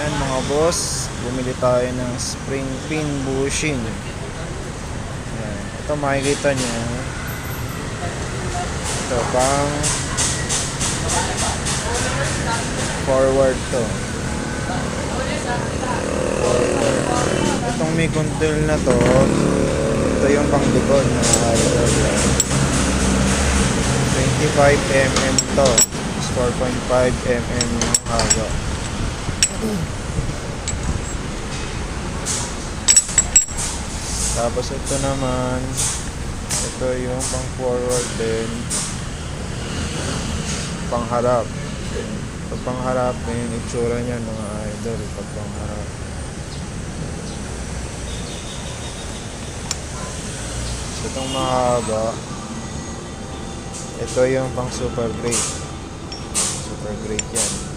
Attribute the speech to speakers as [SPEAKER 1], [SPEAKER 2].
[SPEAKER 1] Ayan mga boss, bumili tayo ng spring pin bushing. Ayan. Ito makikita nyo. Ito pang forward to. Forward. Itong may control na to, ito yung pang likod na idol. 25mm to. 4.5mm yung haba. Tapos ito naman, ito yung pang forward din, pang harap. Pag pang harap, yung itsura niya mga idol pag pang harap. So itong mahaba, ito yung pang super great. Super great yan.